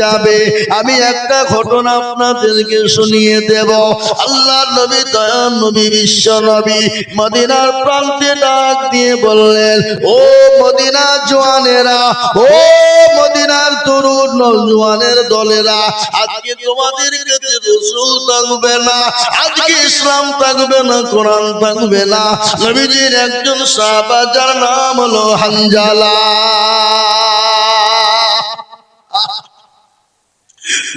যাবে। আমি একটা ঘটনা আপনাদেরকে শুনিয়ে দেব। আল্লাহর নবী, দয়ার নবী, বিশ্ব নবী মদিনার প্রান্তে ডাক দিয়ে বললেন, ও মদিনা জওয়ানেরা, ও মদিনার তরুণ নওজওয়ানের দলেরা, আজকে তোমাদের কাছে রাসূল থাকবে না, আজকে ইসলাম থাকবে না, কোরআন থাকবে না। নবীজির একজন সাহাবা যার নাম হলো হানজালা,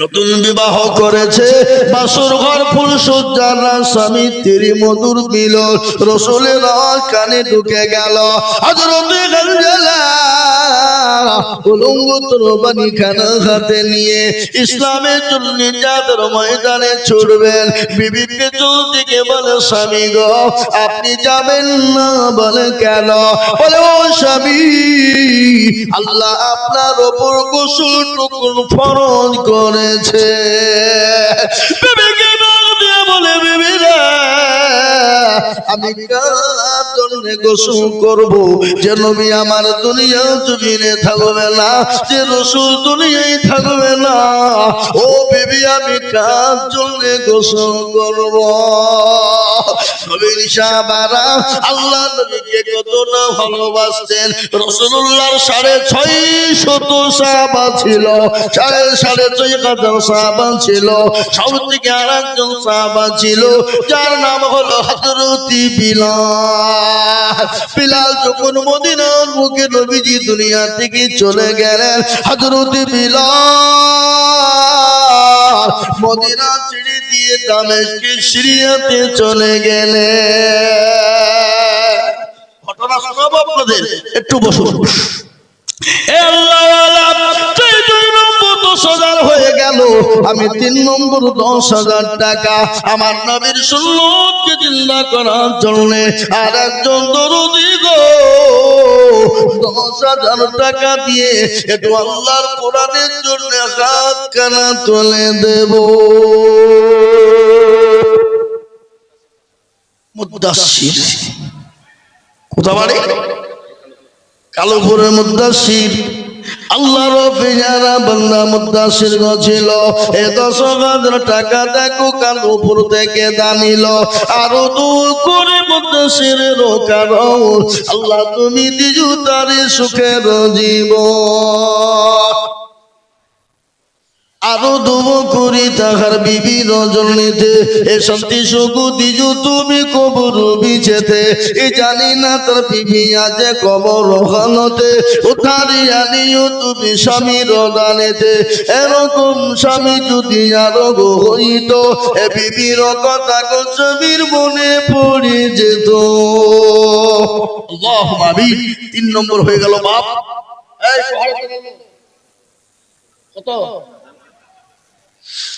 নতুন বিবাহ করেছে, বাসর ঘর ফুল সজ্জার স্বামী স্ত্রী মধুর মিলন রাসূলের কানে ঢুকে গেল। হযরত হানজালা উলঙ্গ তরবারি খানা হাতে নিয়ে ইসলামের জন্য যাদের ময়দানে ছুটবেন, বিবিকে চলতে গিয়ে বলে, স্বামী গো আপনি যাবেন না? বলে কেন? বলে, ও স্বামী, আল্লাহ আপনার ওপর গোসল ফরজ করেছে। বিবিকে ডাক দিয়ে বলে, বিবি রে, আমি কার জন্য গোসল করব? যে নবী আমার দুনিয়া জমিনে থাকবে না, যে রাসূল দুনিয়ায় থাকবে না, ও বিবি আমি কার জন্য গোসল করব? নবীর সাহাবারা আল্লাহ নবীকে কতটা ভালোবাসতেন। রাসূলুল্লাহর 650 সাহাবা ছিল, 650 সাহাবা ছিল। সবথেকে আরেকজন সাহাবা ছিল যার নাম হলো হযরত বিলাল। বিলাল যখন মদিনার বুকে নবীজি দুনিয়া থেকে চলে গেলেন, হযরত বিলাল মদিনা ছেড়ে দিয়ে দামেস্কের সিরিয়াতে চলে গেলেন। ঘটনা শোনাবো আপনাদের, একটু বসুন। হয়ে গেল, আমি 3 নম্বর 10,000 টাকা আমার নবীর সুন্নতকে জিন্দা করার জন্য আর একজন দরুদি গো 10,000 টাকা দিয়ে একটু আল্লাহর কোরআনের জন্য হাত কানা তুলে দেব। মুদাসসির কোথায় বাড়ি? কালোপুরের মুদাসসির। আল্লাহর পেয়ারা বান্দা মুদাসসির ছিল। এ 10,000 টাকা দেখো কালোপুর থেকে দানিল। আরো দূর করে মুদাসসিরের কারণ আল্লাহ তুমি দিজু তারে সুখের জীবন। আরো দুব করি তাহার বিবি রজনীতে, এ শান্তি সুখ দিজু তুমি কবর বিছেতে। এ জানি না তার বিবি আছে কবর খানতে, উঠারি আনিও তুমি স্বামীর দানেতে। এরকম স্বামী যদি আরো হইত, এ বিবির কথা কবির মনে পড়ে যেত। আল্লাহুম্মা আমিন। 3 নম্বর হয়ে গেল বাপ। এই কত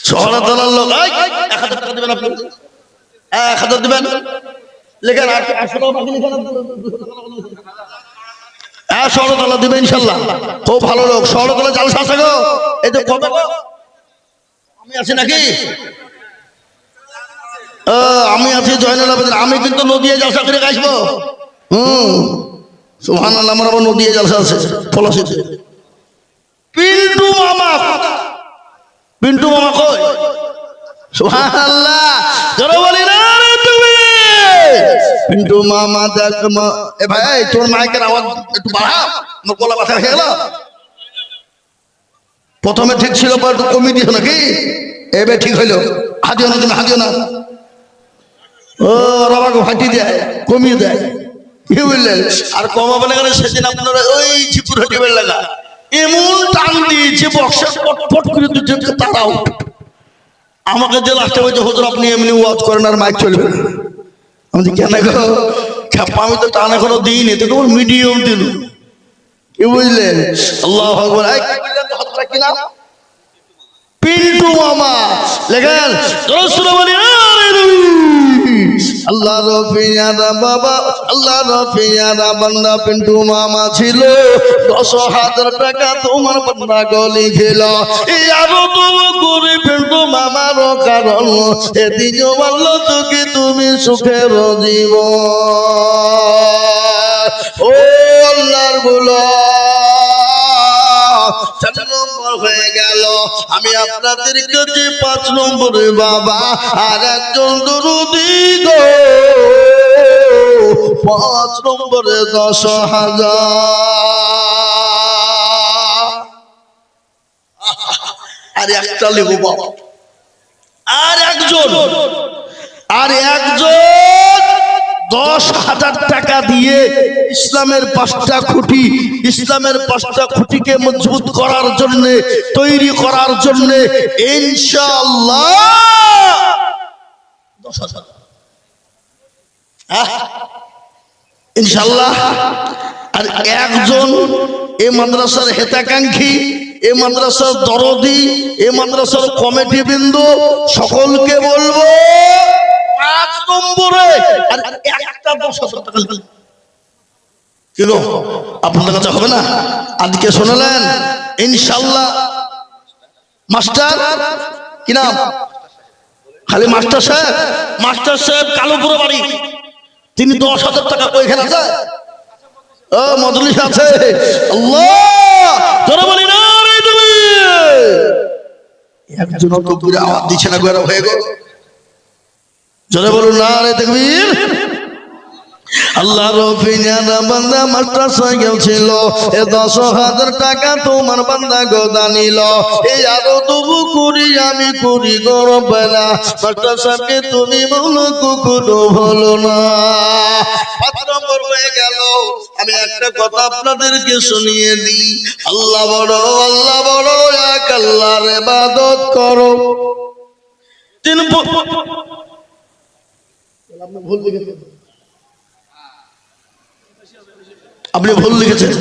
শহরতলার লোক 1000 টাকা দিবেন আপনি, 1000 দিবেন লেখেন। 800 টাকা বাকি লিখেন। শহরতলা দিবেন ইনশাআল্লাহ। খুব ভালো লোক। শহরতলা জালসা আছে গো। এই তো কত গো? আমি আছি নাকি? আমি আছি জয়নুল আবেদিন। আমি কিন্তু নদিয়া জালসা করে আসবো। সুবহানাল্লাহ, আমার আবার নদিয়া জালসা আছে ফলসিতে। পিন্টু মামা, পিন্টু মামা কই? সুবহানাল্লাহ, জোরে বলি না রে তুমি। পিন্টু মামা দেখ। এ ভাই তোর মাইকের আওয়াজ একটু বাড়া, আমার গলা ব্যথা হয়ে গেল। প্রথমে ঠিক ছিল, পরে একটু কমিয়ে দিও নাকি? এবার ঠিক হইলো। হাদিও না তুমি, হাদিও না। ও বাবাকে ফাটিয়ে দেয়, কমিয়ে দেয়। কি বললেন? আর কমাবে না কেন? সেদিন আপনারা ওই ঝিপুরহাটি লাগা এমন টান দিয়েছে বক্সের পটপট করে দুজনকে তাড়াও। আমাকে যে লাস্টে বলছে, হুজুর আপনি এমনি ওয়াজ করেন আর মাইক চলবে না। আমি কেন গো খেপা, আমি তো টান এখনো দিইনি, তো কেবল মিডিয়াম দিল। কি বুঝলেন? আল্লাহু আকবার। কি নাম? পিন্টু মামা। লেখেন আল্লাহ রফিয়ারা বাবা, আল্লাহ রফিয়ারা বান্দা পিন্টু মামা ছিল। 10,000 টাকা তোমার বান্দা গলি খেল। এই আরো তুমি করে পিন্টু মামার কারণ এদিন বললো তোকে তুমি সুখের জীবন। ও আল্লাহর গোলাম, 4 নম্বর হয়ে গেল আমি আপনাদের কাছে 5 নম্বরে বাবা আর একজন দরুদি গো 5 নম্বরে 10,000 আর একটা লেবু বাবা আর একজন 10,000 টাকা দিয়ে ইসলামের 5টা খুঁটি ইসলামের 5টা খুঁটিকে মজবুত করার জন্য তৈরি করার জন্য ইনশাআল্লাহ 10,000 ইনশাআল্লাহ আর একজন এই মাদ্রাসার হেতাকাঙ্ক্ষী এই মাদ্রাসার দরদি এই মাদ্রাসার কমিটি বিন্দু সকলকে বলবো 5 নম্বরে আর একটা 10,000 টাকা কি গো আপনাদের কাছে হবে না আজকে শুনলেন ইনশাআল্লাহ মাস্টার কি নাম খালি মাস্টার সাহেব কালুপুর বাড়ি তিনি 10,000 টাকা ওইখানে আছে ও মজলিস আছে আল্লাহ তোরা বলি না রে তুমি একজন তো পুরো আওয়াজ দিছে না গয়রা হয়ে গো জোরে বলুন না রে তাকবীর আল্লাহ রফিনা বান্দা মাদ্রাসা গেছিল এ 10,000 টাকা তোমার বান্দা গোদা নিল এই আরো তবু করি আমি করি গরব না মাদ্রাসাকে তুমি বলো কুকুরও বলো না 5 নম্বর হয়ে গেল আমি একটা কথা আপনাদেরকে শুনিয়ে দিই আল্লাহ বড় এক আল্লাহর ইবাদত করো 3 আপনি ভুল লিখেছেন আপনি ভুল লিখেছেন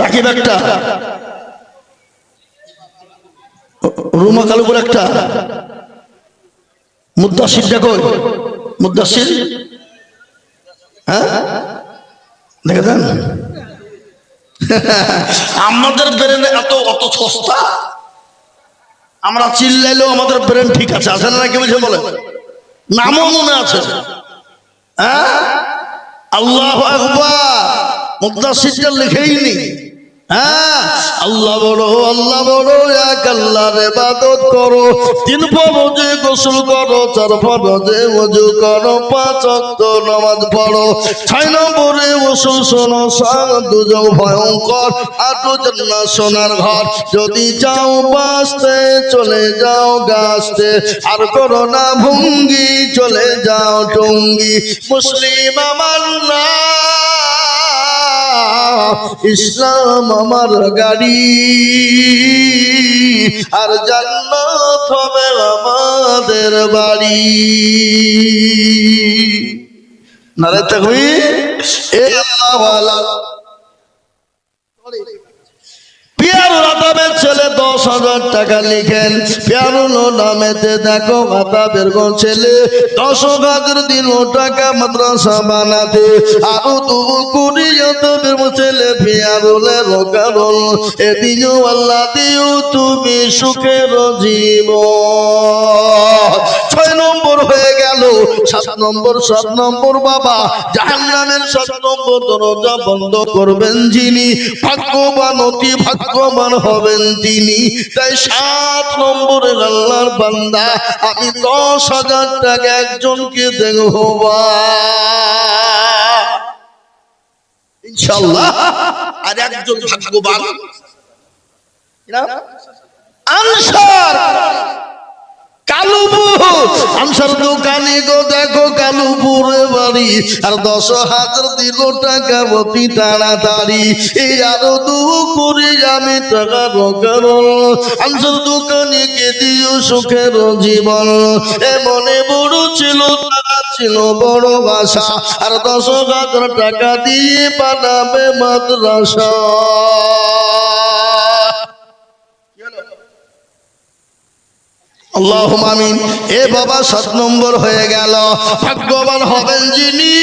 রাকিব একটা রুমা কালুপুর একটা মুদ্দাসিরটা কই মুদ্দাসির হ্যাঁ দেখেছেন আমাদের ব্রেন অত সস্তা আমরা চিল্লাইলেও আমাদের ব্রেন ঠিক আছে আছে না কি বুঝে বলে নামও মনে আছে হ্যাঁ আল্লাহু আকবার মুদ্দাসিরটা লিখেই নি হ্যাঁ আল্লাহ বড় এক আল্লাহর ইবাদত করো 3 ফরজে গোসল করো 4 ফরজে ওযু করো 5 ওয়াক্ত নামাজ পড়ো 6 নম্বরে ওসুল শোনো 7 দুজক ভয়ঙ্কর 8 জান্নাত সোনার ঘর যদি যাও বাসতে চলে যাও গাছতে আর করো না ভঙ্গি চলে যাও টঙ্গি মুসলিম আমার না ইসলাম আমার গাড়ি আর জান্নাত হবে আমাদের বাড়ি নারে তাকবীর এ আল্লাহ ওয়ালা পিয়ারুল আদমের ছেলে 10,000 টাকা লিখেন পিয়ারুল নামেতে দেখো আদমের ছেলে 10,000 দিল টাকা মাদ্রাসা বানাতে আরো তবু কুড়ি আদমের ছেলে পিয়ারুলের কারণ এদিও আল্লাহ দিও তুমি সুখের জীবন 6 নম্বর হয়ে গেল 7 নম্বর বাবা জাহান্নামের 7 নম্বর দরজা বন্ধ করবেন যিনি ভাগ্যবান অতি ভাগ্যবান হবেন তিনি তাই 7 নম্বরে আল্লাহর বান্দা আমি 10,000 টাকা একজনকে দেব ইনশাআল্লাহ আর একজন ভাগ্যবান আনসার আনসার দোকানে গো দেখো কালুপুরে বাড়ি আর 10,000 দিল টাকা অতি তাড়াতাড়ি এই আরো দু করে আমি টাকা রোকারো আনসার দোকানে কে দিও সুখের জীবন মনে বড় ছিল টাকা ছিল বড় আশা আর 10,000 টাকা দিয়ে বানাবে মাদ্রাসা আল্লাহুম্মা আমিন এ বাবা 7 নম্বর হয়ে গেল ভাগ্যবান হবেন যিনি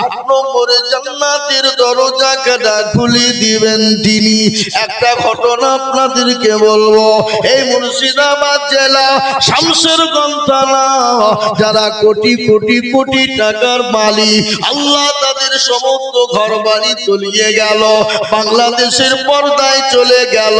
8 নম্বরে জান্নাতের দরজা কাটা খুলে দিবেন তিনি একটা ঘটনা আপনাদেরকে বলবো এই মুর্শিদাবাদ জেলা শামশেরগঞ্জ থানা যারা কোটি কোটি কোটি টাকার মালিক আল্লাহ তাদের সমস্ত ঘর বাড়ি তলিয়ে গেল, বাংলাদেশের পর্দায় চলে গেল।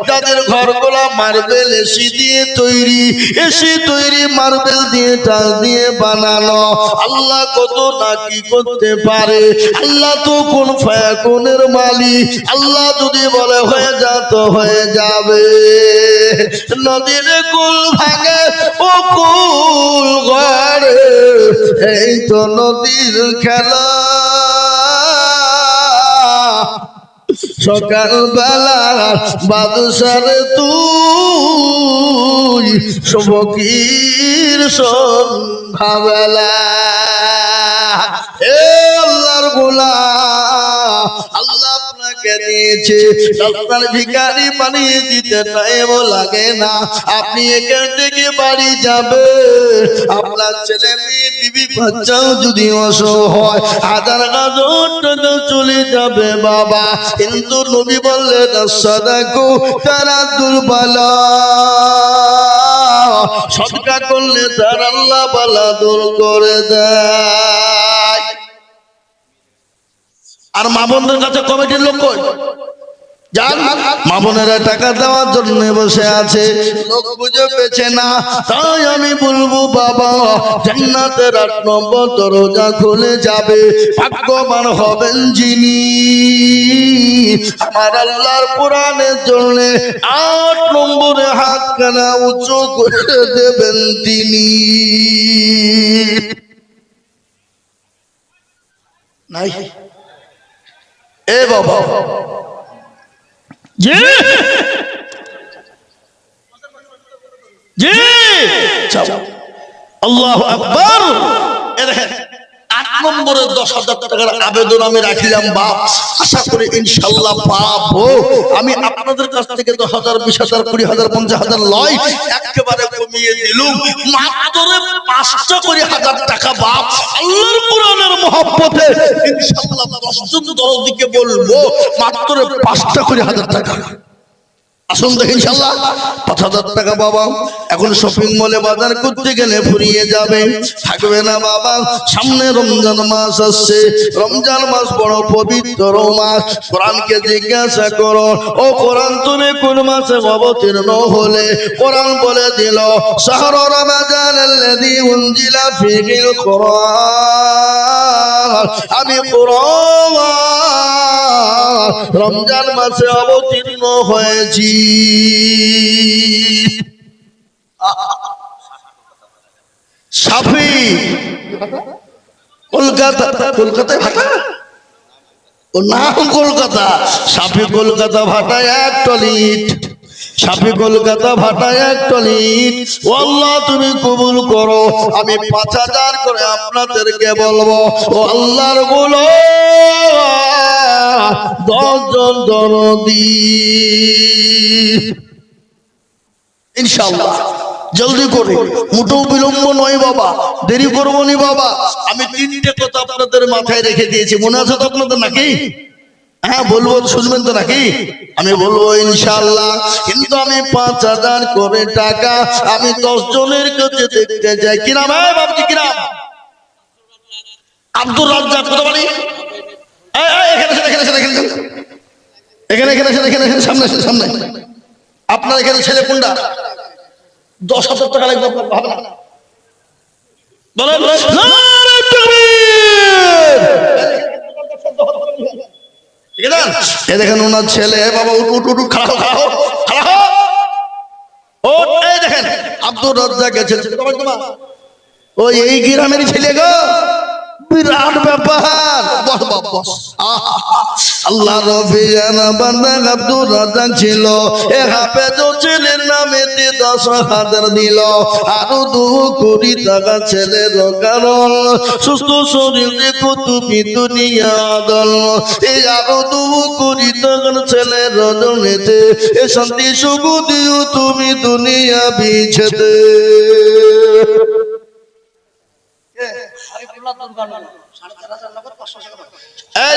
যাদের ঘরগুলা মার্বেল এসি দিয়ে তৈরি, এসি তৈরি মার্বেল দিয়ে টাচ দিয়ে বানানো, আল্লাহ কত নাকি করতে পারে। আল্লাহ তো কোন ফায়াকুনের মালিক, আল্লাহ যদি বলে হয়ে যা তো হয়ে যাবে। নদীর কুল ভাঙে ও কুল গড়ে, এই তো নদীর খেলা। সকালবেলা বাদশার তুই ফকির সন্ধ্যাবেলা। এ আল্লাহর গোলাম, আল্লাহ আপনাকে দিয়েছে, আপনার ভিখারি বানিয়ে দিতে টাইমও লাগে না। আপনি এখান থেকে বাড়ি যাবে, আপনার ছেলে মেয়ে বিবি বাচ্চাও যদি অসহায়, হাজার হাজার টাকা চলে যাবে বাবা। কিন্তু নবী বললেন সাদাকু তারাদুল বালা, সদকা করলে তার আল্লাহ বালা দূর করে দেয়। আর মা বোনদের কাছে কমিটির লোক কই যান, মা বোনেরা টাকা দেওয়ার জন্য বসে আছে, লোক বুঝে পেছে না। তাই আমি বলবো বাবা, জান্নাতের ৮ নম্বর দরজা খুলে যাবে, ভাগ্যবান হবেন যিনি আমার আল্লাহর কোরআনের জন্য ৮ নম্বরে হাতখানা উঁচু করে দেবেন তিনি। নাই এ বাবা জি জি, আল্লাহু আকবার। এ দেখেন ৮ নম্বরের ১০,০০০ টাকার আবেদন আমি রাখিলাম বাপ, আশা করি ইনশাআল্লাহ পাবো। আমি আপনাদের কাছ থেকে ১০,০০০, ২০,০০০, ২০,০০০, ৫০,০০০ লয়, একেবারে কমিয়ে দিলুম মাত্র ৫টা করে হাজার টাকা বাপ। আল্লাহর কোরআনের মহব্বতে ইনশাআল্লাহ ১০ জন দরদিকে বলবো মাত্র ৫টা করে হাজার টাকা। আসুন দেখি ইনশাআল্লাহ ৫,০০০ টাকা বাবা। এখন শপিং মলে বাজার করতে গেলে ফুরিয়ে যাবে, থাকবে না বাবা। সামনে রমজান মাস আসছে, রমজান মাস বড় পবিত্র মাস। কোরআনকে জিজ্ঞাসা করো, ও কোরআন তুমি কোন মাসে অবতীর্ণ হলে? কোরআন বলে দিল শাহরু রমাদানাল্লাযী উনজিলা ফীহিল কুরআন, আমি কোরআন রমজান মাসে অবতীর্ণ হয়েছি। সাফি কলকাতা, কলকাতায় ভাটা, ও নাম কলকাতা। সাফি কলকাতা ভাটায় ১ টলিট, সাফি কলকাতা ভাটায় ১ টলিট। ও আল্লাহ তুমি কবুল করো, আমি ৫,০০০ করে আপনাদেরকে বলবো। ও আল্লাহর গোলাম ১০ জন দরদি ইনশাআল্লাহ জলদি করে, মোটেও বিলম্ব নয় বাবা, দেরি করবো নি বাবা। আমি ৩টে কথা আপনাদের মাথায় রেখে দিয়েছি, মনে আছে তো আপনাদের নাকি? হ্যাঁ বলবো, শুনবেন তো নাকি? আমি বলবো ইনশাআল্লাহ। কিন্তু আমি ৫,০০০ করে টাকা আমি ১০ জনের কাছে দেখতে যাই। কি নাম বাবজি, কি নাম? আব্দুর রাজ্জাক। কত বাড়ি? এখানে সামনে সামনে। আপনার এখানে ছেলে কোনটা? ১০,০০০ টাকা লাগবে, হবে না? বলেন নারে তাকবীর। ঠিক আছে, এ দেখেন ওনার ছেলে। বাবা উঠ উঠ উঠ, খাড়া খাড়া খাড়া। ও এই দেখেন আব্দুর রাজ্জাকের ছেলে। ওই এই গ্রামেরই ছেলে গো, বিরাট ব্যাপার। বস বস। আল্লাহ রবিয়ানা বান্দা আব্দুর রাজ্জাক ছিল, এ হাফেজ ছেলের নামে ১০,০০০ দিল। আরো ২ কোটি টাকা ছেলের কারণ সুস্থ শরীরে তুমি দুনিয়া দল। এই আরো ২ কোটি টাকার ছেলের রজনীতে এ শান্তি সুখ দিও তুমি দুনিয়া বিছেতে।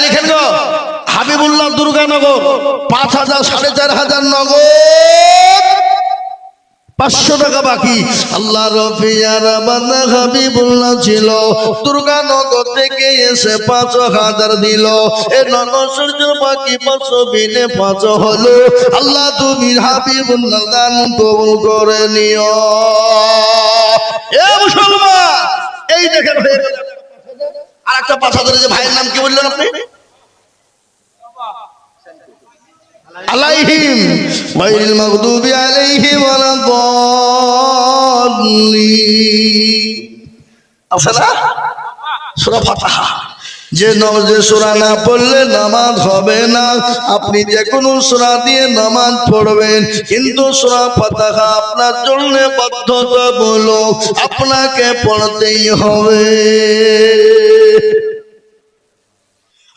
লিখেন গো, হাবিবুল্লাহ দুর্গানগর ৫,০০০, ৪,৫০০ নগদ 500 টাকা বাকি। আল্লাহ রফিয়ার বান্দা হাবিবুল্লাহ ছিল, দুর্গানগর থেকে এসে 5000 দিল। এ নগর বাকি 500 বিনে 5 হলো। আল্লাহ তুমি হাবিবুল্লাহ দান কবুল করে নিও। এ মুসলমান, এই দেখেন আর একটা 5000 যে ভাইয়ের নাম কি বললেন আপনি? আলাইহিম গায়রিল মাগদুবি আলাইহিম ওয়ালাদ-দাল্লিন। আসলে সূরা ফাতিহা যে সূরা না পড়লে নামাজ হবে না। আপনি যে কোনো সূরা দিয়ে নামাজ পড়বেন, কিন্তু সূরা ফাতিহা আপনার জন্য বাধ্যতামূলক, আপনাকে পড়তেই হবে।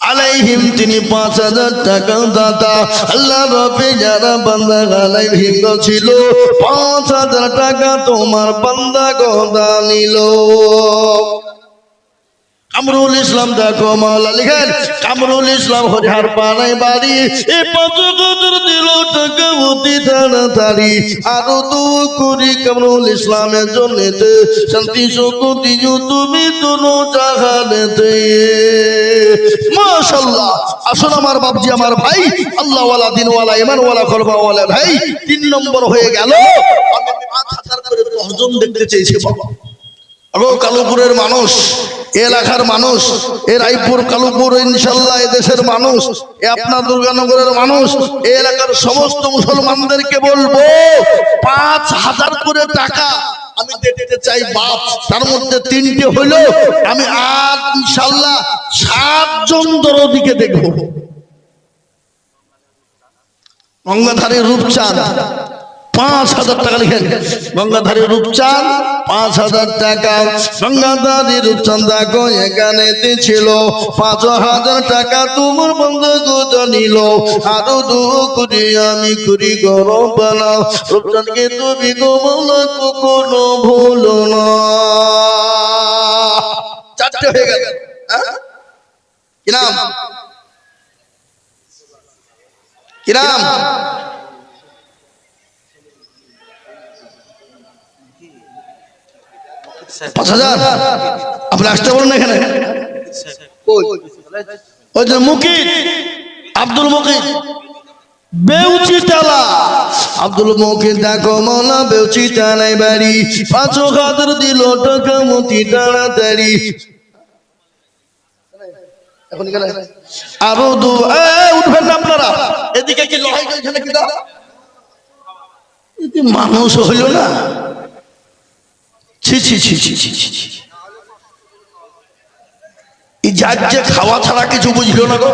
আলাইহিম তিনি 5000 টাকা দাতা। আল্লাহ রবে যারা বান্দা আলাইহিম ছিল 5000 টাকা তোমার বান্দা গোদা নিল। কামরুল ইসলাম দেখো মাওলা লিখেন, কামরুল ইসলাম হরিহার পাড়ায় বাড়ি। এই 5000 দিল টাকা অতি তাড়াতাড়ি। আরো দোয়া করি কামরুল ইসলামের জন্য, শান্তি সুখ দিও তুমি দুনো জাহানেতে। মাশাআল্লাহ। আসুন আমার বাপজি, আমার ভাই, আল্লাহ ওয়ালা দিন ওয়ালা ইমান ওয়ালা কলবা ওয়ালা ভাই 3 নম্বর হয়ে গেল। আমি 5000 করে দশজন দেখতে চেয়েছি বাবা। আগো কালুপুরের মানুষ, এলাকার মানুষ, এ রায়পুর কালুপুর ইনশাআল্লাহ এদেশের মানুষ, এ আপনার দুর্গানগরের মানুষ, এই এলাকার সমস্ত মুসলমানদেরকে বলবো 5000 করে টাকা আমি দিতে চাই বাপ। তার মধ্যে 3টে হইলো, আমি আর ইনশাআল্লাহ 7 জন দরদিকে দেখব। গঙ্গাধারী রূপচাঁদ 5000 টাকা লিখেন। গঙ্গাধারী রূপচাঁদ 5000 টাকা। গঙ্গাধারী রূপচাঁদ দেখো এখানে ছিল 5000 টাকা তোমার বন্ধু গোটা নিল। আরো দুকুরি আমি করি গরম বানাও, রূপচাঁদকে তুমি গোমলা কখনো ভুলো না। 4টে হয়ে গেল। কি নাম? কি নাম? পাঁচ হাজার। আপনি আসতে বলুন এখানে। ওই যে মুকিত, আব্দুল মুকিত বেউচি টালা। আব্দুল মুকিত দেখো মৌলা বেউচি টালায় বাড়ি। 5000 দিল টাকা মতি তাড়াতাড়ি। আরো উঠবেন না আপনারা। এদিকে কি লড়াই চলছে নাকি? মানুষ হইল না। ছি ছি ছি ছি ছি ছি। এই যার যে খাওয়া ছাড়া কিছু বুঝলো না গো।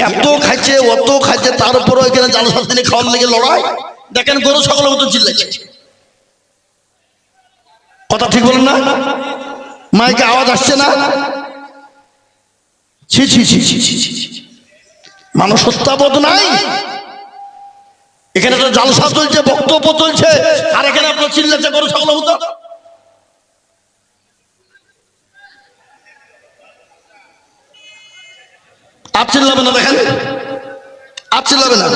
এত খাইছে অত খাইছে, তারপরে এখানে জালসার দিনে খাওয়ার লেগে লড়াই। দেখেন গরু ছাগলের মতো চিল্লাইছে। কথা ঠিক বলেন না? মাইকে আওয়াজ আসছে না? ছি ছি ছি ছি ছি ছি। মানুষত্ববোধ নাই। এখানে তো জালসা চলছে, বক্তব্য চলছে, আর এখানে আপনার চিল্লাচ্ছে গরু ছাগলের মতো। আর চিল্লাবে না, দেখেন আর চিল্লাবে না।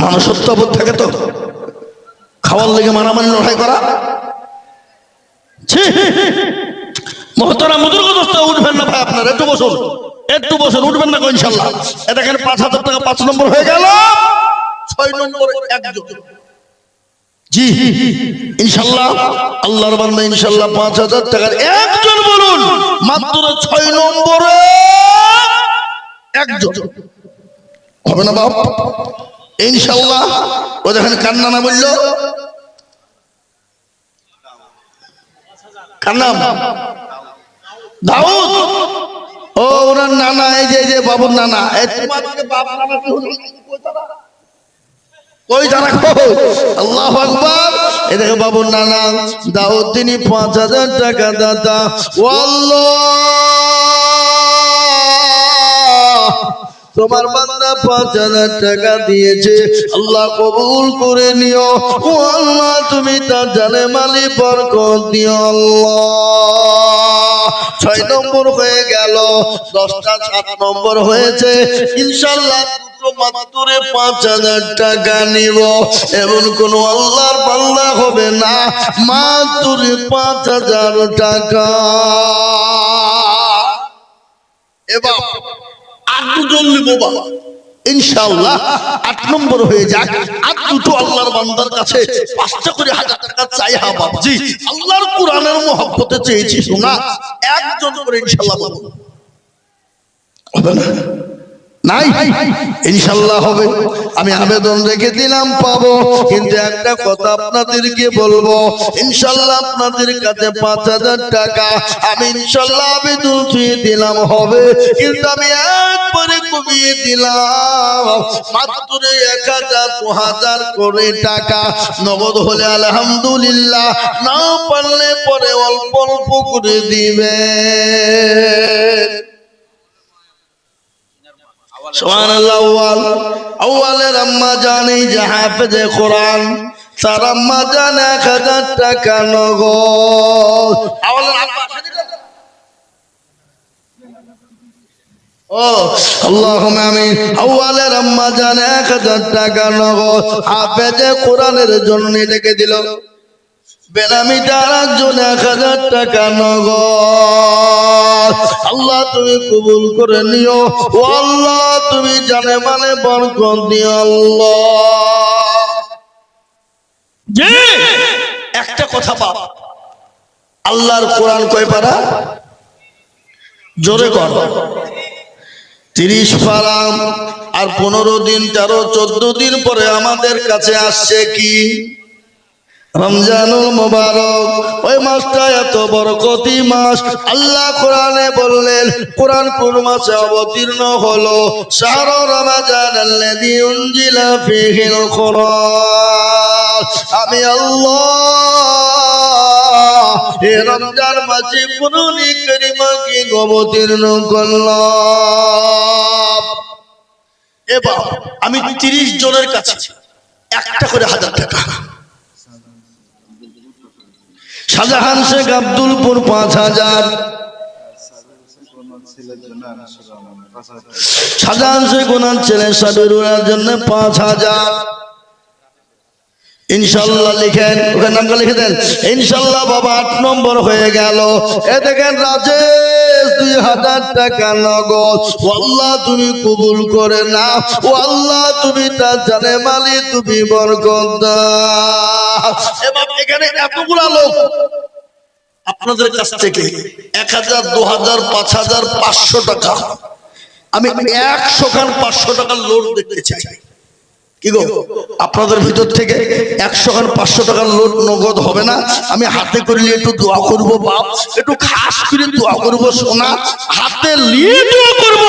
মানুষত্ববোধ থাকে তো খাওয়ার লেগে মারামারি লড়াই করা। মহতরা মুদুর্গ দোস্ত উঠবেন না ভাই, আপনার একটু বসুন, একটু বসুন, উঠবেন না ইনশাল্লাহ। দেখেন 5000 টাকা 5 নম্বর হয়ে গেল। 6 নম্বর একজন। জি ইনশাল্লাহ আল্লাহর বান্দা ইনশাল্লাহ 5000 টাকার একজন বলুন। মাত্র 6 নম্বরে একজন হবে না বাপ ইনশাল্লাহ। ও দেখেন কান্না না বললো, কার নাম? দাউদ। ও ওনার নানা, এই যে বাবুর নানা। আল্লাহু আকবার। এই দেখো বাবুর নানা দাউদ, তিনি 5000 টাকা দাতা। তোমার বান্দা 5000 টাকা দিয়েছে, আল্লাহ কবুল করে নিও। ও আল্লাহ তুমি তার জানে মালি বরকত দিও আল্লাহ। 6 নম্বর হয়ে গেল, 10টা 7 নম্বর হয়েছে। ইনশাআল্লাহ দুটো মাত্র 5000 টাকা নিব। এমন কোন আল্লাহর বান্দা হবে না, মাত্র 5000 টাকা। এবার 8 জন নিব বাবা ইনশাআল্লাহ। 8 নম্বর হয়ে যাক, আর দুটো আল্লাহর বান্দার কাছে 5টা করে 1000 টাকা চাই। হা বাবাজি, আল্লাহর কোরআনের মহব্বতে চেয়েছি শোনা, একজন করে ইনশাআল্লাহ বলবো হবে না? নাই ইনশাআল্লাহ হবে। আমি আবেদন রেখে দিলাম পাবো, কিন্তু একটা কথা আপনাদেরকে বলবো, ইনশাআল্লাহ আপনাদের কাছে 5000 টাকা আমি ইনশাআল্লাহ আবেদন দিয়ে দিলাম হবে, কিন্তু আমি একবারে কমিয়ে দিলাম মাত্র 1000 2000 করে টাকা। নগদ হলে আলহামদুলিল্লাহ, না পারলে পরে অল্প অল্প করে দিবেন। সুবহানাল্লাহ। আউয়ালের আম্মা জানি যে হাফেজে কোরআন, তার আম্মা জান 1000 টাকা নগদ। আউয়ালের আব্বা ও আল্লাহুম্মা আমিন। আউয়ালের আম্মা জান 1000 টাকা নগদ হাফেজে কোরআনের জন্য রেখে দিল। বেনামি তার জন্য 1000 টাকা নগদ। আল্লাহ তুমি কবুল করে নিও, ও আল্লাহ তুমি জানে মানে বরকত দিও আল্লাহ। যে একটা কথা বাপ, আল্লাহর কোরআন কয় পারা? জোরে কর। 30 পারা। আর 15 দিন 13 14 দিন পরে আমাদের কাছে আসছে কি? রমজানুল মুবারক। ওই মাসটা এত বরকতি মাস। আল্লাহ কোরআনে বললেন, কোরআন কোন মাসে অবতীর্ণ হলো? শাহরু রমাজানাল্লাযী উনজিলা ফীহিল কুরআন। আমি আল্লাহ এই রমজান মাসে কোরআন কারীমকে অবতীর্ণ করলাম। এবার আমি 30 জনের কাছে একটা করে 1000 টাকা। শাহজাহান শেখ আব্দুলপুর 5000, শাহজাহান শেখ ওনার ছেলে সাবিরুলের জন্য 5000। ইনশাআল্লাহ লিখেন, ওখানে নামটা লিখে দেন ইনশাআল্লাহ। বাবা 8 নম্বর হয়ে গেল। এ দেখেন রাজেশ 2000 টাকা নগদ। ও আল্লাহ তুমি কবুল করে নাও, ও আল্লাহ তুমি তার জানে মালি তুমি বরকত দাও। এবার এখানে এতগুলা লোক আপনাদের কাছ থেকে 1000 2000 5000 500 টাকা, আমি 100 খান 500 টাকার লোড দেখতে চাই। কি গো, আপনাদের ভিতর থেকে 100 খান 500 টাকার লোড নগদ হবে না? আমি হাতে করে নিয়ে একটু দোয়া করব বাপ, একটু খাস করে দোয়া করব সোনা, হাতে নিয়ে দোয়া করব।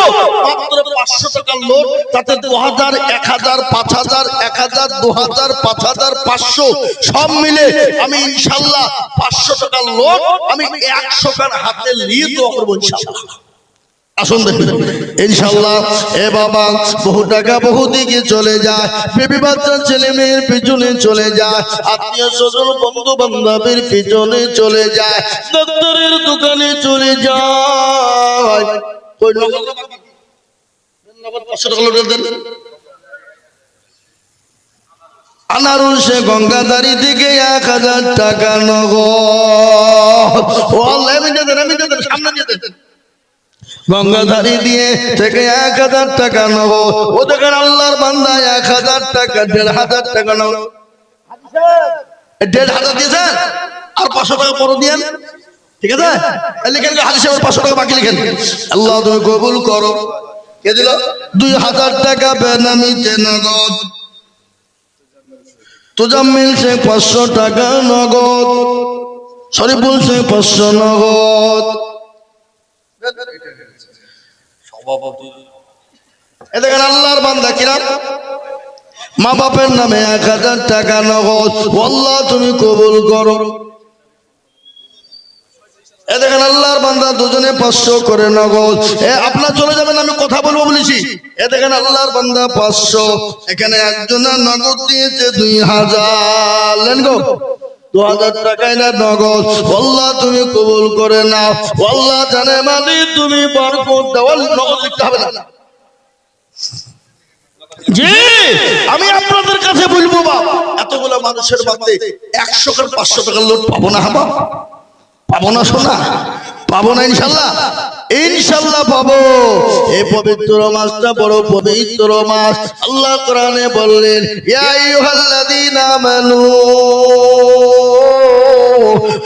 মাত্র 500 টাকার লোড, তাতে 2000 1000 5000 1000 2000 5000 500 সব মিলে আমি ইনশাআল্লাহ 500 টাকার লোড আমি 100 খান হাতে নিয়ে দোয়া করব ইনশাআল্লাহ। আসুন দেখুন ইনশাআল্লাহ। এ বাবা, বহু টাকা বহু দিকে চলে যায়, বেবি বাচ্চা ছেলে মেয়ের পিছনে চলে যায়, আত্মীয় স্বজন বন্ধু বান্ধবের পিছনে চলে যায়, ডাক্তারের দোকানে চলে যায়। কই নগদ 500 টাকা লোড দেন। আনারুল সে গঙ্গাধারী থেকে 1000 টাকা নগদ। ও আল্লাহ, আমি দেন সামনে দিয়ে দেন। গঙ্গাধারী দিয়ে থেকে 1000 টাকা নগদ। ও দেখেন আল্লাহর বান্দা 1000 টাকা 1500 টাকা নগদ। 1500 দিয়েছেন, আর 500 টাকা পরে দিয়েন, ঠিক আছে? লিখেন হাদিসে 500 টাকা বাকি লিখেন। আল্লাহ তুমি কবুল করো। কে দিল? 2000 টাকা বেনামিতে নগদ। তোজাম্মিল সে 500 টাকা নগদ। শরীফুল সে 500 নগদ। এ দেখেন আল্লাহর বান্দা কিরাম মা বাপের নামে 1000 টাকা নগদ। আল্লাহ তুমি কবুল করো। এ দেখেন আল্লাহর বান্দা দুজনে 500 করে নগদ। আপনারা চলে যাবেন, আমি কথা বলবো বলেছি। এ দেখেন আল্লাহর বান্দা 500, এখানে একজনের নগদ দিয়েছে 2000। লেন গো 2000 টাকায় না নগদ, আল্লাহ তুমি কবুল করে নাও। আল্লাহ জানে মালিক তুমি বরকত দাও। নগদ লিখতে হবে না। জি আমি আপনাদের কাছে বলবো বাবা, এতগুলো মানুষের মধ্যে 100 আর 500 টাকার লোট পাবো না? হাবা পাবো না? শোনা পাবো না? ইনশাল্লাহ ইনশাল্লাহ পাবো। এই পবিত্র মাসটা বড় পবিত্র মাস। আল্লাহ কোরআনে বললেন, ইয়া আইয়ুহাল্লাযীনা আমানু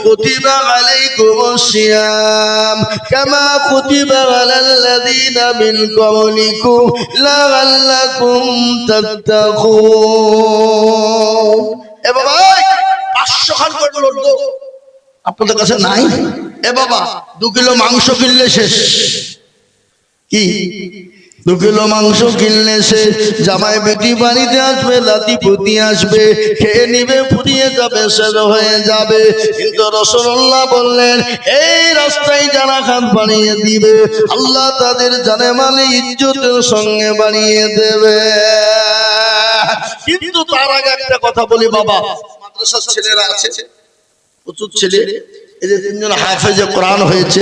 কুতিবা আলাইকুমুস সিয়াম কামা কুতিবা আলাল্লাযীনা মিন ক্বাবলিকুম লাআল্লাকুম তাত্তাকুন। এ বাবা 500 খান করে লোট দাও, আপনাদের কাছে নাই? এ বাবা 2 কিলো মাংস কিনলে শেষ। কি 2 কিলো মাংস কিনলে শেষ? জামাই বেটি বাড়িতে আসবে, লাতি পুতি আসবে, খেয়ে নিবে, ফুরিয়ে যাবে, শেষ হয়ে যাবে। কিন্তু রাসূলুল্লাহ বললেন, এই রাস্তায় যারা হাত বাড়িয়ে দিবে আল্লাহ তাদের জানে মানে ইজ্জতের সঙ্গে বাড়িয়ে দেবে। কিন্তু তার আগে একটা কথা বলি বাবা, মাদ্রাসার ছেলেরা আছে, প্রচুর ছেলে, এই যে 3 জন হাফেজে কোরআন হয়েছে,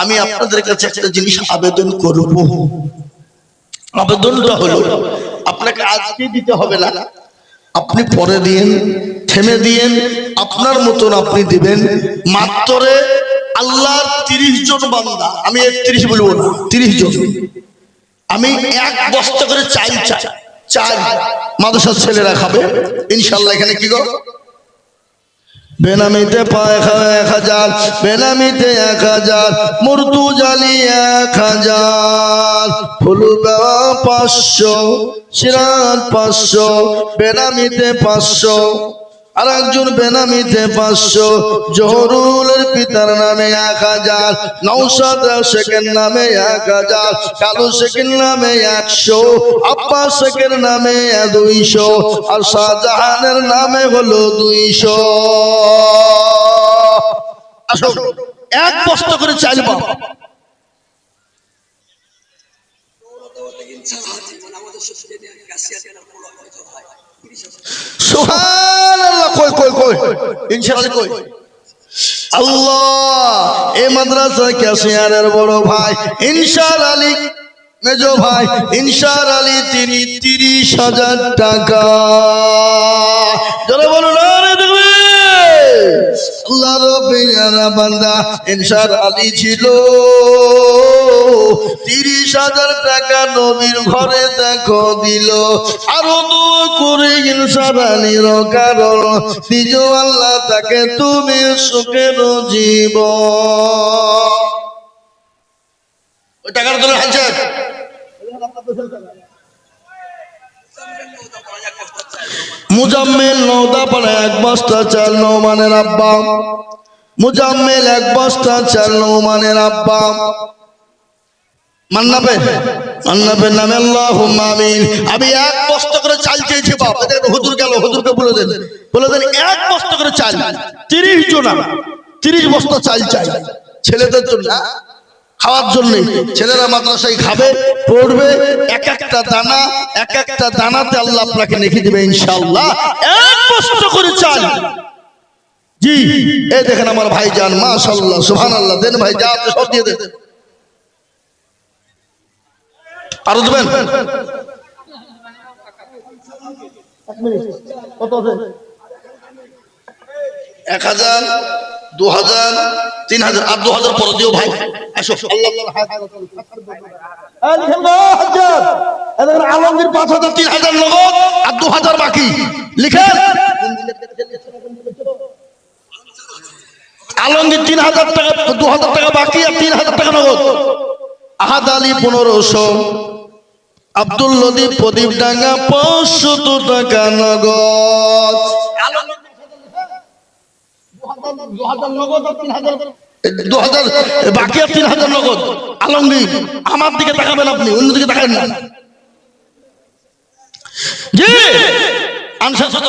আমি আপনাদের কাছে একটা জিনিস আবেদন করব। আবেদনটা হলো, আপনাকে আজকে দিতে হবে না, আপনি পরে দিন, থেমে দিন, আপনার মতন আপনি দিবেন। মাত্র আল্লাহর 30 জন বান্দা, আমি 31 বলবো না, 30 জন, আমি 1 বস্তা করে চাল চাই, চাল মাদ্রাসার ছেলেরা খাবে ইনশাআল্লাহ। এখানে কি গো? বেনামিতে 1000, বেনামিতে 1000, মুর্দু জালি 1000, ফুলু দেওয়া 500, সিরাত 500, বেনামিতে 500, আর একজন বেনামিতে 500, জহরুলের পিতার নামে 1000, নওশাদ শেখের নামে 1000, কালু শেখের নামে 100, আব্বাস শেখের নামে 200, আর শাহজাহানের নামে হলো 200। আসো 1 বস্তা করে চাল পাবো। সুবহানাল্লাহ। কই কই কই ইনশাআল্লাহ কই? আল্লাহ এই মাদ্রাসা ক্যাশিয়ারের বড় ভাই ইনশার আলী, মেজো ভাই ইনশার আলী, তিনি 30,000 টাকা, যারা বলুন আরে দেখবে আল্লাহ রব্বির বান্দা ইনশার আলী ছিল 30,000 টাকা নবীর ঘরে দেখো দিল। আরো দোয়া করে ইনশার আলীর কারণ দিও আল্লাহ তাকে তুমি সুখের জীবন। ওই টাকার তোলে হালছে মুজাম্মেল নওদা পাড়া 1 বস্তা চাল, নওমানের আব্বা মুজাম্মেল 1 বস্তা চাল, নওমানের আব্বা মান্নাবে, মান্নাবের নামে আল্লাহুম্মা আমিন। আমি 1 বস্তা করে চাল চেয়েছি বাপ, এদের হুজুর গেল, হুজুরকে বলে দেন 1 বস্তা করে চাল, 30 জন 30 বস্তা চাল চাই ছেলেদের জন্য, খাওয়ার জন্য। ছেলেরা মাদ্রাসায় খাবে, পড়বে, এক একটা দানাতে আল্লাহ আপনাকে নেকি দিবে ইনশাআল্লাহ। 1 বস্তা করে চাল। জি এই দেখেন আমার ভাইজান, মাশাআল্লাহ সুবহানাল্লাহ, দেন ভাই, যা আছে সব দিয়ে দেন। আরো দেবেন? কত আছে? 1000, 2000, 3000, আর 2000 পরে দিও ভাই। আসো আলমগীর 5000, 3000 নগদ আর 2000 বাকি লিখেন। আলমগীর 3000 টাকা, 2000 টাকা বাকি আর 3000 টাকা নগদ। আহাদ আলী 1500, আব্দুল লতিফ প্রদীপ ডাঙ্গা 500 টাকা নগদ। 2000 বাকি আর 3000 নগদ। আলমগীর আমার দিকে তাকাবেন, আপনি অন্যদিকে তাকাবেন না। জি আনসার কত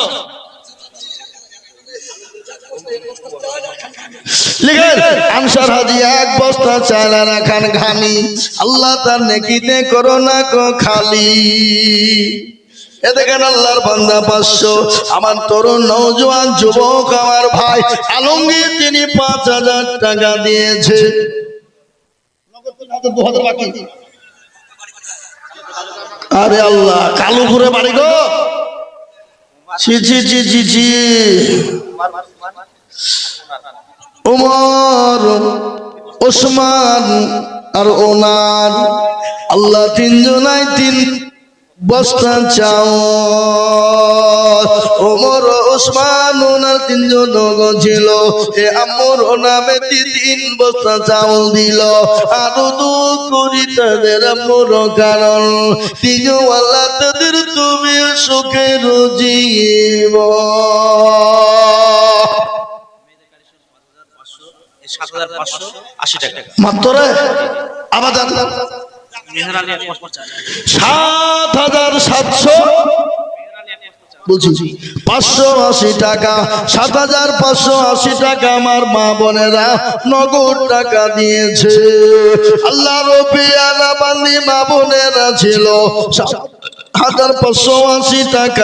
লিখেন? আনসার হাজি 1 বস্তা চাল রাখান ঘানি, আল্লাহ তার নেকিতে করো না কো খালি। এ দেখেন আল্লাহর বান্দা 500। আমার তরুণ নওজোয়ান যুবক আমার ভাই আলমগীর তিনি 5000 টাকা দিয়েছে। আরে আল্লাহ, কালুপুরে বাড়ি গো। ছি ছি ছি ছি ছি। ওমর, ওসমান আর ওনার আল্লাহ তিনজনাই 3 বস্তা চাউল। ওমর, ওসমান, ওনার 3 জন ছিল। এ আমর নামে 3 বস্তা চাউল দিল। আরো 2 করি তাদের আমর কারণ তিনও আল্লাহ তাদের তুমি সুখের জীবন। 7580 টাকা মাত্র আবার 7700 বলছি 580 টাকা, 7580 টাকা আমার মা বোনেরা নগদ টাকা দিয়েছে। আল্লাহ রবিয়ানা বান্দি মা বোনেরা ছিল 7580 টাকা।